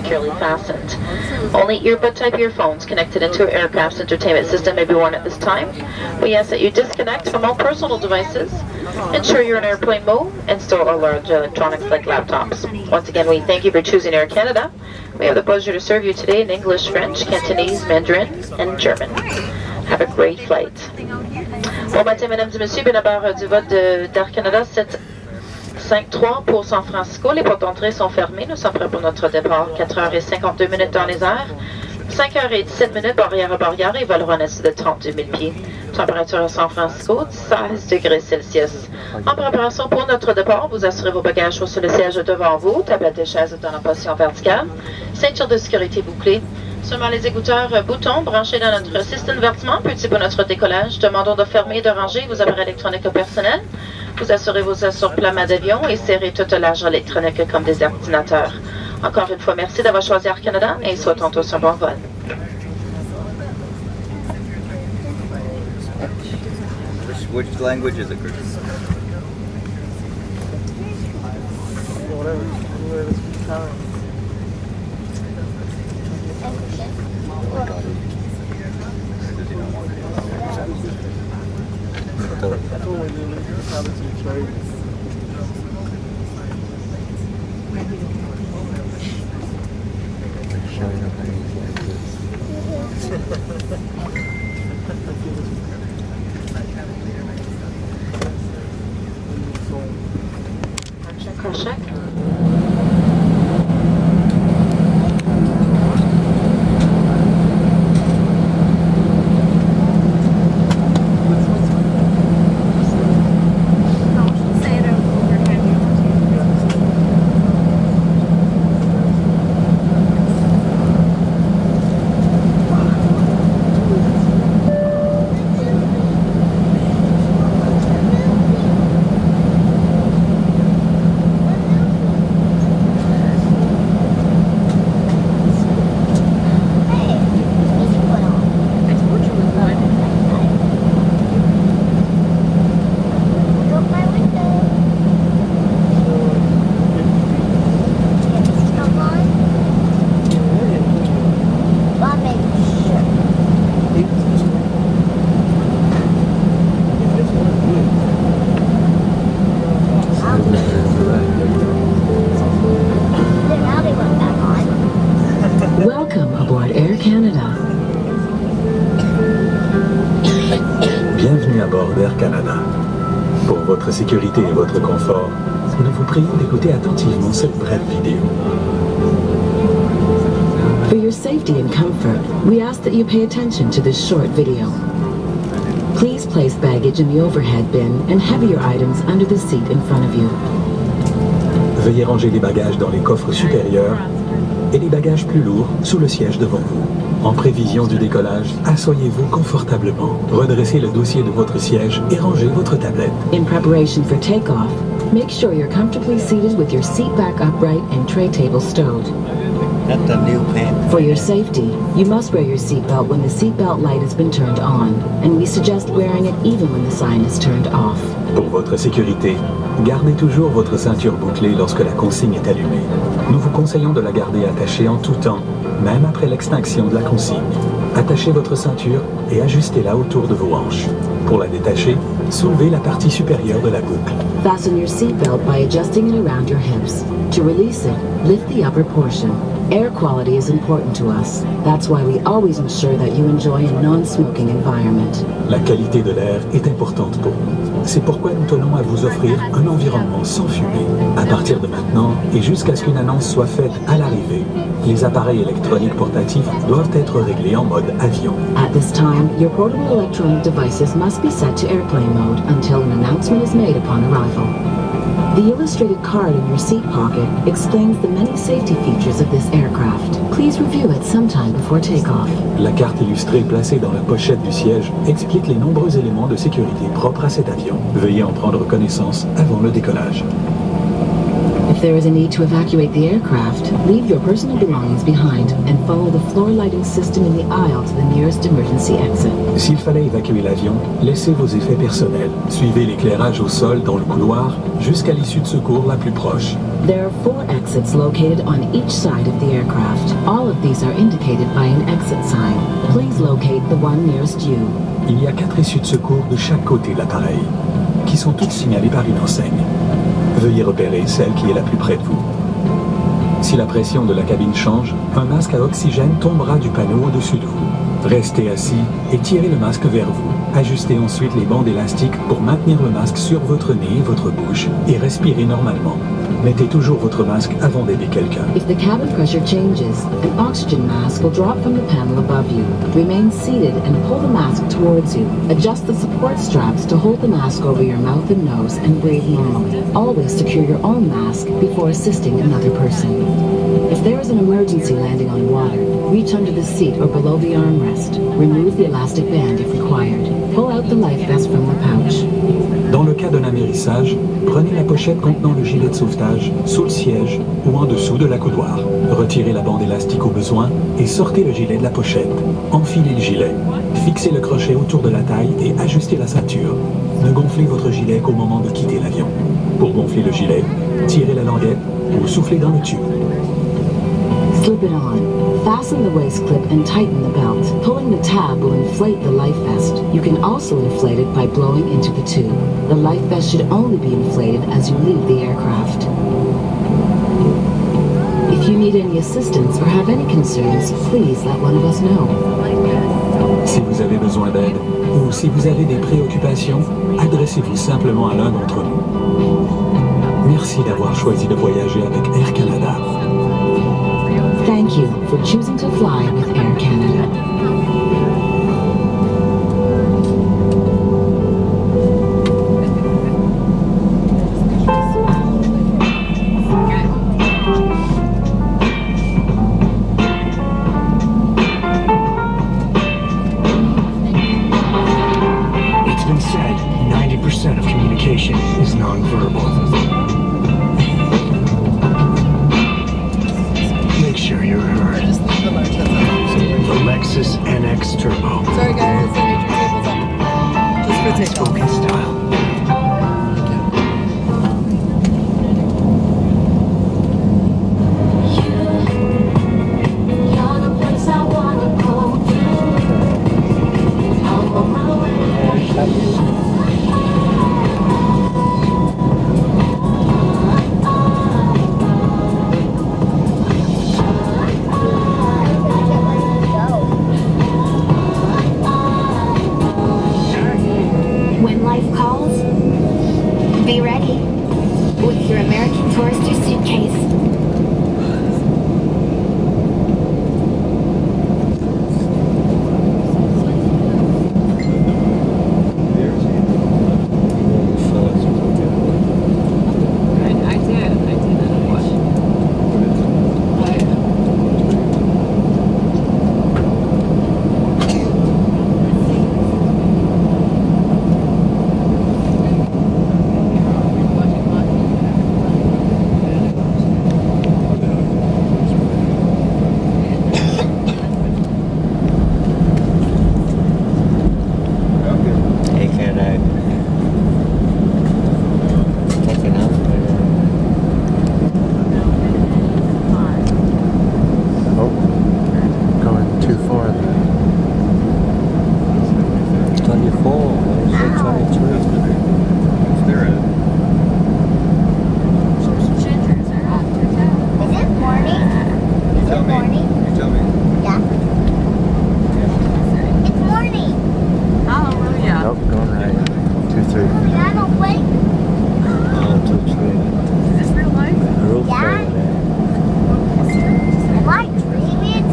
securely fastened. Only earbud-type earphones connected into your aircraft's entertainment system may be worn at this time. We ask that you disconnect from all personal devices, ensure you're in airplane mode, and store all large electronics like laptops. Once again, we thank you for choosing Air Canada. We have the pleasure to serve you today in English, French, Cantonese, Mandarin, and German. Have a great flight. Bon matin, mesdames et messieurs, bien à bord du vol d'Air Canada 753 pour San Francisco. Les portes d'entrée sont fermées. Nous sommes prêts pour notre départ. 4h52 dans les airs. 5h17 barrière à barrière et voleront à une altitude de 32 000 pieds. Température à San Francisco, 16 degrés Celsius. En préparation pour notre départ, vous assurez vos bagages sur le siège devant vous, tablette et chaise dans la position verticale, ceinture de sécurité bouclée. Seulement les écouteurs boutons branchés dans notre système de vertiment, petit pour notre décollage. Demandons de fermer et de ranger vos appareils électroniques personnels. Vous assurez vos assure-plamas d'avion et serrez toute l'argent électronique comme des ordinateurs. Encore une fois, merci d'avoir choisi Air Canada et souhaitons tous un bon vol. Which language is it, Chris? Check. Welcome aboard Air Canada. Bienvenue à bord d'Air Canada. Pour votre sécurité et votre confort, nous vous prions d'écouter attentivement cette brève vidéo. For your safety and comfort, we ask that you pay attention to this short video. Please place baggage in the overhead bin and heavier items under the seat in front of you. Veuillez ranger les bagages dans les coffres supérieurs et les bagages plus lourds sous le siège devant vous. En prévision du décollage, asseyez-vous confortablement, redressez le dossier de votre siège et rangez votre tablette. In preparation for takeoff, make sure you're comfortably seated with your seat back upright and tray table stowed. That's the new pen. For your safety, you must wear your seatbelt when the seatbelt light has been turned on, and we suggest wearing it even when the sign is turned off. Pour votre sécurité, gardez toujours votre ceinture bouclée lorsque la consigne est allumée. Nous vous conseillons de la garder attachée en tout temps, même après l'extinction de la consigne. Attachez votre ceinture et ajustez-la autour de vos hanches. Pour la détacher, soulevez la partie supérieure de la boucle. Fasten your seatbelt by adjusting it around your hips. To release it, lift the upper portion. Air quality is important to us. That's why we always ensure that you enjoy a non-smoking environment. La qualité de l'air est importante pour nous. C'est pourquoi nous tenons à vous offrir un environnement sans fumée. À partir de maintenant et jusqu'à ce qu'une annonce soit faite à l'arrivée, les appareils électroniques portatifs doivent être réglés en mode avion. At this time, your portable electronic devices must be set to airplane mode until an announcement is made upon arrival. The illustrated card in your seat pocket explains the many safety features of this aircraft. Please review it sometime before takeoff. La carte illustrée placée dans la pochette du siège explique les nombreux éléments de sécurité propres à cet avion. Veuillez en prendre connaissance avant le décollage. If there is a need to evacuate the aircraft, leave your personal belongings behind and follow the floor lighting system in the aisle to the nearest emergency exit. S'il fallait évacuer l'avion, laissez vos effets personnels. Suivez l'éclairage au sol dans le couloir jusqu'à l'issue de secours la plus proche. There are 4 exits located on each side of the aircraft. All of these are indicated by an exit sign. Please locate the one nearest you. Il y a 4 issues de secours de chaque côté de l'appareil, qui sont toutes signalées par une enseigne. Veuillez repérer celle qui est la plus près de vous. Si la pression de la cabine change, un masque à oxygène tombera du panneau au-dessus de vous. Restez assis et tirez le masque vers vous. Ajustez ensuite les bandes élastiques pour maintenir le masque sur votre nez et votre bouche et respirez normalement. Mettez toujours votre masque avant d'aider quelqu'un. If the cabin pressure changes, an oxygen mask will drop from the panel above you. Remain seated and pull the mask towards you. Adjust the support straps to hold the mask over your mouth and nose and breathe normally. Always secure your own mask before assisting another person. If there is an emergency landing on water, reach under the seat or below the armrest. Remove the elastic band if required. Pull out the life vest from the pouch. Dans le cas d'un amérissage, prenez la pochette contenant le gilet de sauvetage sous le siège ou en dessous de la coudoir. Retirez la bande élastique au besoin et sortez le gilet de la pochette. Enfilez le gilet. Fixez le crochet autour de la taille et ajustez la ceinture. Ne gonflez votre gilet qu'au moment de quitter l'avion. Pour gonfler le gilet, tirez la languette ou soufflez dans le tube. Slip it on. Fasten the waist clip and tighten the belt. Pulling the tab will inflate the life vest. You can also inflate it by blowing into the tube. The life vest should only be inflated as you leave the aircraft. If you need any assistance or have any concerns, please let one of us know. Si vous avez besoin d'aide ou si vous avez des préoccupations, adressez-vous simplement à l'un d'entre nous. Merci d'avoir choisi de voyager avec Air Canada. Thank you for choosing to fly with Air Canada. It's been said 90% of communication is nonverbal. Make sure you're heard. The Lexus NX Turbo. Sorry guys, I need your tables up. Just for takeoff. Spoken style. When life calls, be ready with your American Tourister suitcase. Hey, can I take it up? Going too far there. 24. Why is it 22? Is it morning? Is it morning? You tell me. Yeah. It's morning. Hallelujah. Nope, going right. 23. I don't wait. Oh, 2, 3. Is this real life? Roof Yeah. over there. Am I dreaming?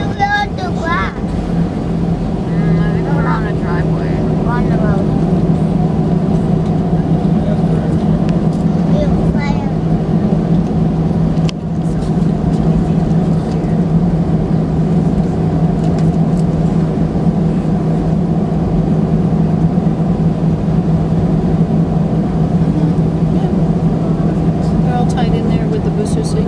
We're on the grass. I think we're on a driveway. We're on the road. We'll fly. They're all tied in there with the booster seat.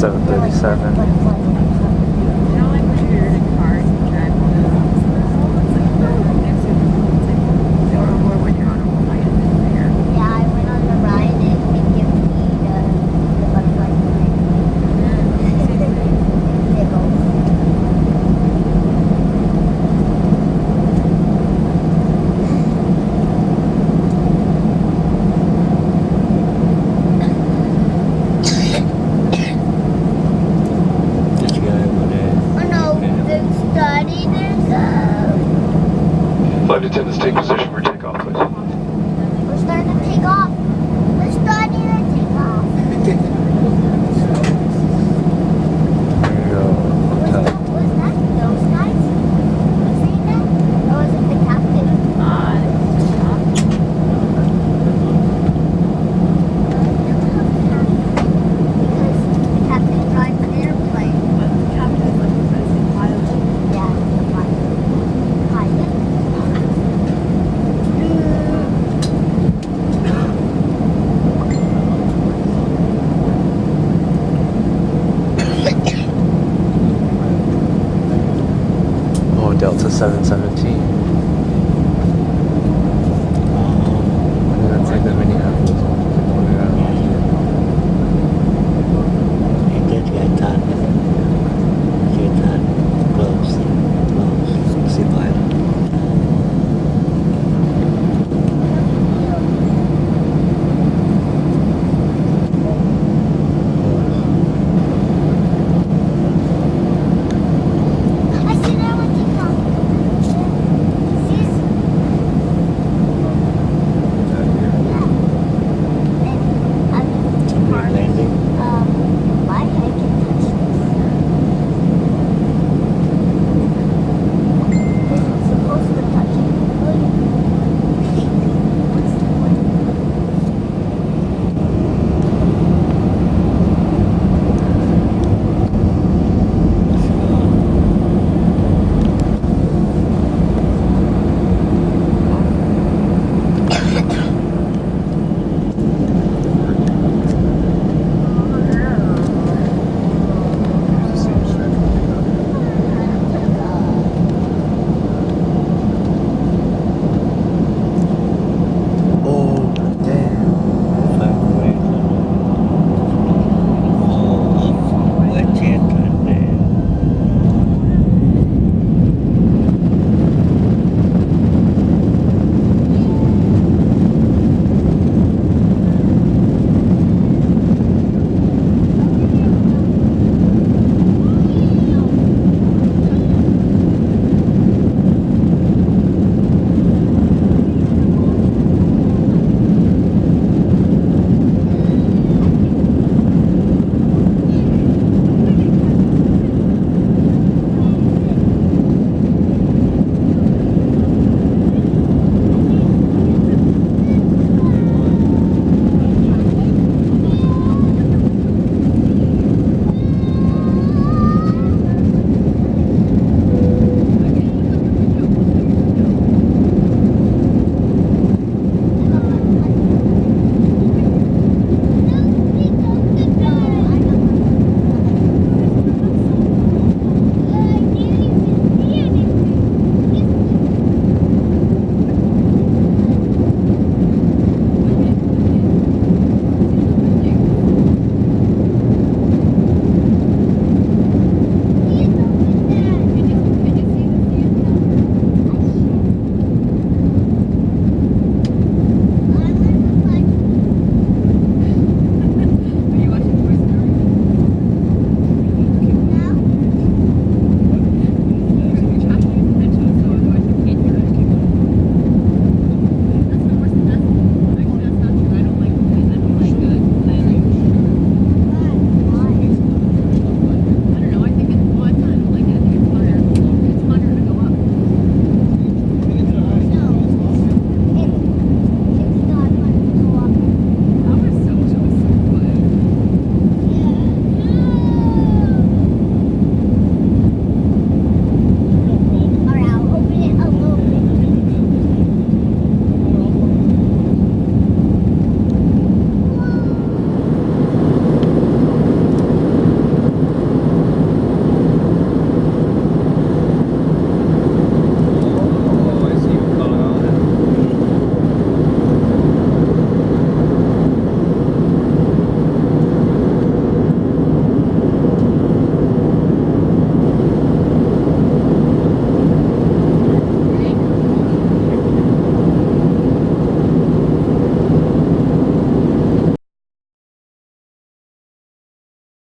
737.